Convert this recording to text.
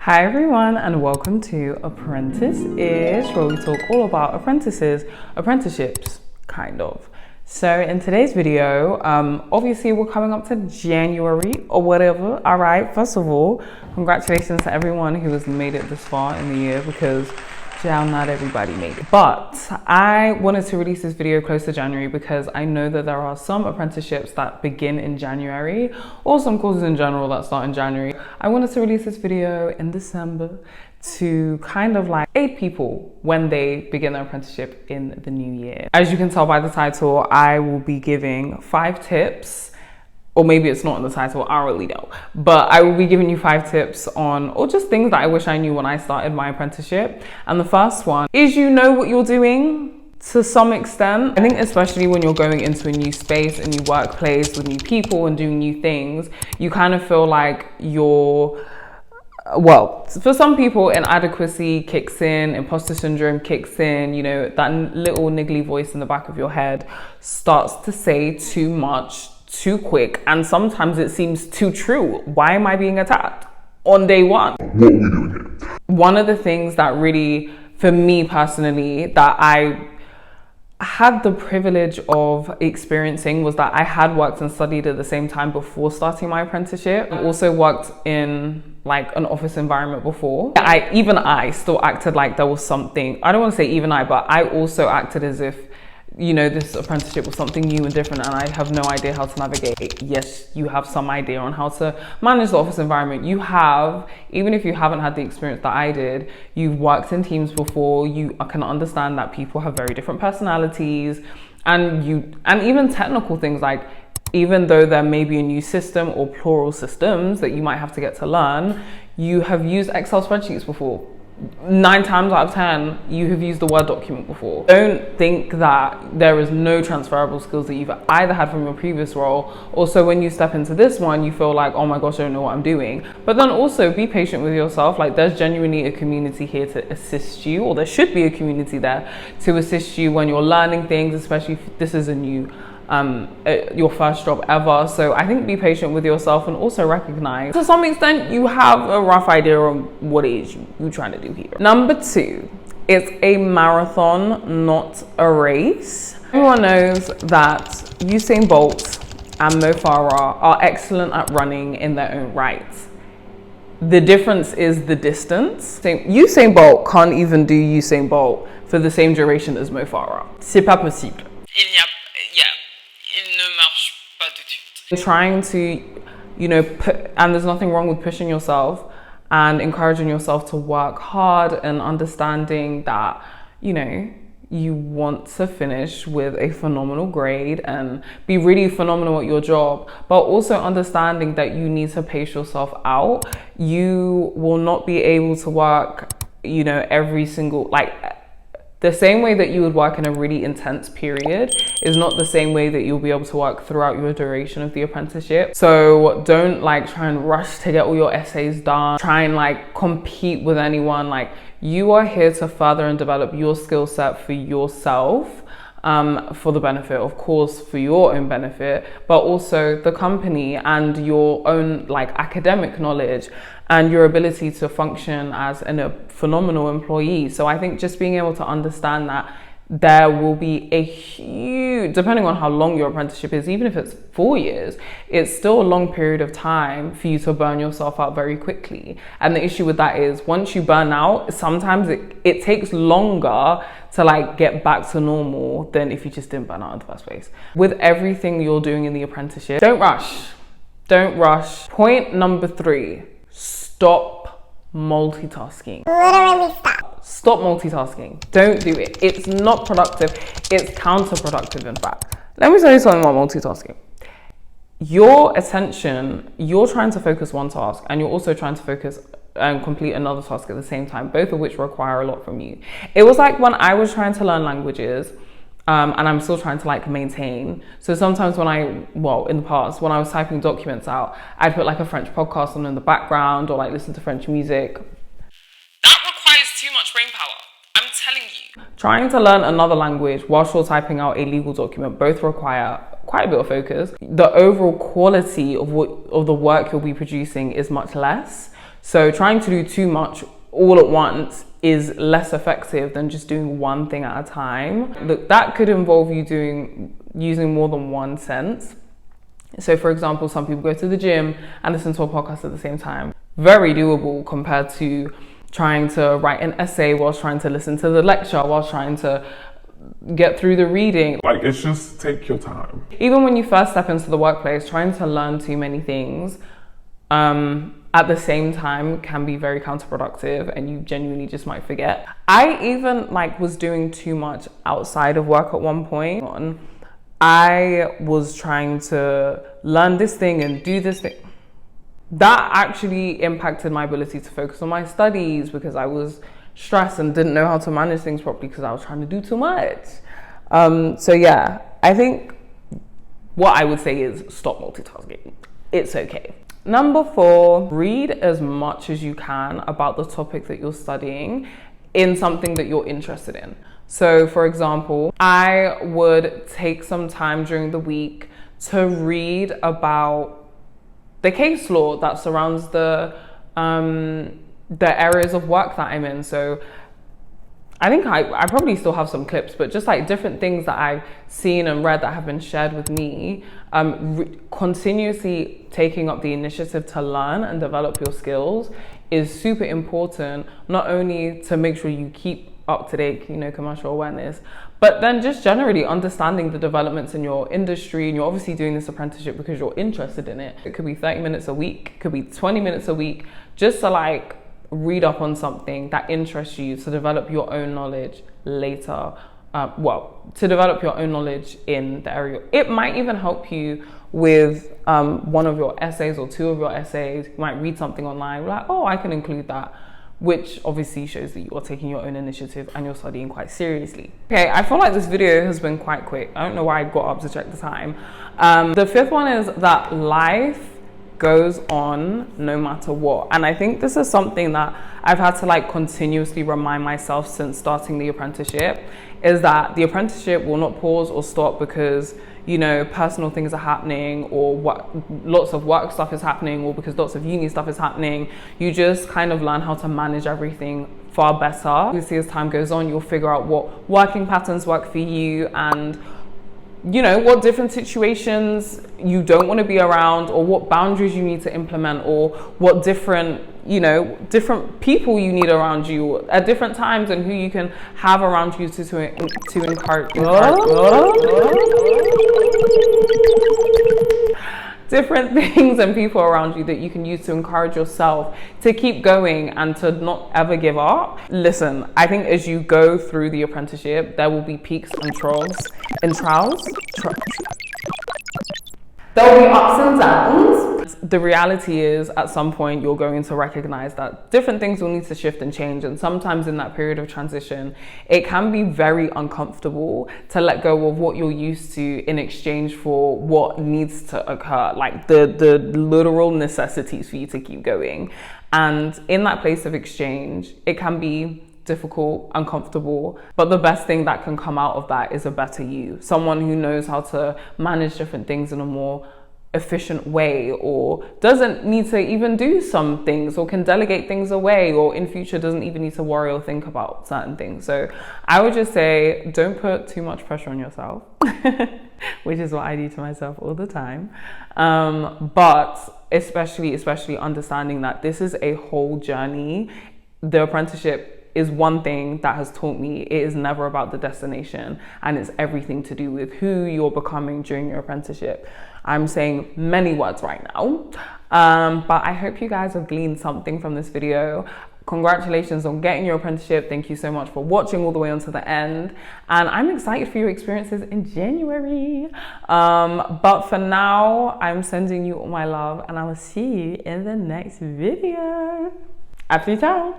Hi everyone, and welcome to Apprentice-ish, where we talk all about apprentices, apprenticeships, kind of. So in today's video, obviously we're coming up to January or whatever. All right, first of all, congratulations to everyone who has made it this far in the year, because not everybody made it. But I wanted to release this video close to January because I know that there are some apprenticeships that begin in January, or some courses in general that start in January. I wanted to release this video in December to kind of like aid people when they begin their apprenticeship in the new year. As you can tell by the title, I will be giving 5 tips, or maybe it's not in the title, I don't really know. But I will be giving you 5 tips on, or just things that I wish I knew when I started my apprenticeship. And the first one is, you know what you're doing to some extent. I think especially when you're going into a new space, a new workplace with new people and doing new things, you kind of feel like well, for some people, inadequacy kicks in, imposter syndrome kicks in, you know, that little niggly voice in the back of your head starts to say too much, too quick, and sometimes it seems too true. Why am I being attacked on day one? What are we doing here? One of the things that really, for me personally, that I had the privilege of experiencing was that I had worked and studied at the same time before starting my apprenticeship. I also worked in like an office environment before. I still acted like there was something, I don't want to say even I, but I also acted as if, you know, this apprenticeship was something new and different and I have no idea how to navigate. Yes, you have some idea on how to manage the office environment. You have, even if you haven't had the experience that I did, you've worked in teams before, you can understand that people have very different personalities, and even technical things, like even though there may be a new system or plural systems that you might have to get to learn, you have used Excel spreadsheets before. 9 times out of 10, you have used the Word document before. Don't think that there is no transferable skills that you've either had from your previous role, or so when you step into this one, you feel like, oh my gosh, I don't know what I'm doing. But then also be patient with yourself. Like, there's genuinely a community here to assist you, or there should be a community there to assist you when you're learning things, especially if this is a new your first job ever. So I think be patient with yourself, and also recognize to some extent you have a rough idea on what it is you're trying to do here. Number 2, it's a marathon, not a race. Everyone knows that Usain Bolt and Mo Farah are excellent at running in their own right. The difference is the distance. Usain Bolt can't even do Usain Bolt for the same duration as Mo Farah. C'est pas possible. Trying to, you know, and there's nothing wrong with pushing yourself and encouraging yourself to work hard, and understanding that, you know, you want to finish with a phenomenal grade and be really phenomenal at your job, but also understanding that you need to pace yourself out. You will not be able to work, you know, every single, like, the same way that you would work in a really intense period is not the same way that you'll be able to work throughout your duration of the apprenticeship. So don't like try and rush to get all your essays done, try and like compete with anyone. Like, you are here to further and develop your skill set for yourself, for the benefit, of course, for your own benefit, but also the company and your own like academic knowledge and your ability to function as a phenomenal employee. So I think just being able to understand that there will be a huge, depending on how long your apprenticeship is, even if it's 4 years, it's still a long period of time for you to burn yourself out very quickly. And the issue with that is, once you burn out, sometimes it takes longer to like get back to normal than if you just didn't burn out in the first place. With everything you're doing in the apprenticeship, don't rush. Don't rush. Point number 3, stop multitasking. Literally stop. Stop multitasking. Don't do it. It's not productive. It's counterproductive, in fact. Let me tell you something about multitasking. Your attention, you're trying to focus one task, and you're also trying to focus and complete another task at the same time, both of which require a lot from you. It was like when I was trying to learn languages, and I'm still trying to like maintain. So sometimes when in the past, when I was typing documents out, I'd put like a French podcast on in the background, or like listen to French music. That requires too much brain power, I'm telling you. Trying to learn another language whilst you're typing out a legal document both require quite a bit of focus. The overall quality of the work you'll be producing is much less. So trying to do too much all at once is less effective than just doing one thing at a time. Look, that could involve you using more than one sense. So for example, some people go to the gym and listen to a podcast at the same time. Very doable compared to trying to write an essay whilst trying to listen to the lecture, whilst trying to get through the reading. Like, it's just take your time. Even when you first step into the workplace, trying to learn too many things at the same time can be very counterproductive, and you genuinely just might forget. I even was doing too much outside of work at one point. I was trying to learn this thing and do this thing. That actually impacted my ability to focus on my studies because I was stressed and didn't know how to manage things properly because I was trying to do too much. So yeah, I think what I would say is stop multitasking. It's okay. Number 4, read as much as you can about the topic that you're studying in something that you're interested in. So for example, I would take some time during the week to read about the case law that surrounds the areas of work that I'm in. So I think I probably still have some clips, but just different things that I've seen and read that have been shared with me, continuously taking up the initiative to learn and develop your skills is super important, not only to make sure you keep up to date, commercial awareness, but then just generally understanding the developments in your industry. And you're obviously doing this apprenticeship because you're interested in it. It could be 30 minutes a week, it could be 20 minutes a week, just to read up on something that interests you to develop your own knowledge later. To develop your own knowledge in the area. It might even help you with one of your essays or 2 of your essays. You might read something online, oh, I can include that, which obviously shows that you are taking your own initiative and you're studying quite seriously. Okay, I feel like this video has been quite quick. I don't know why I got up to check the time. The 5th one is that life goes on no matter what. And I think this is something that I've had to continuously remind myself since starting the apprenticeship, is that the apprenticeship will not pause or stop because personal things are happening, or lots of work stuff is happening, or because lots of uni stuff is happening. You just kind of learn how to manage everything far better. Obviously, as time goes on, you'll figure out what working patterns work for you, and what different situations you don't want to be around, or what boundaries you need to implement, or what different people you need around you at different times, and who you can have around you to encourage different things and people around you that you can use to encourage yourself to keep going and to not ever give up. Listen, I think as you go through the apprenticeship, there will be peaks and troughs. There will be ups and downs. The reality is, at some point, you're going to recognize that different things will need to shift and change. And sometimes in that period of transition, it can be very uncomfortable to let go of what you're used to in exchange for what needs to occur, the literal necessities for you to keep going. And in that place of exchange, it can be difficult, uncomfortable, but the best thing that can come out of that is a better you, someone who knows how to manage different things in a more efficient way, or doesn't need to even do some things, or can delegate things away, or in future doesn't even need to worry or think about certain things. So I would just say, don't put too much pressure on yourself, which is what I do to myself all the time. But especially understanding that this is a whole journey. The apprenticeship is one thing that has taught me it is never about the destination, and it's everything to do with who you're becoming during your apprenticeship. I'm saying many words right now, but I hope you guys have gleaned something from this video. Congratulations on getting your apprenticeship. Thank you so much for watching all the way onto the end, and I'm excited for your experiences in January. But for now, I'm sending you all my love, and I will see you in the next video. À plus tard.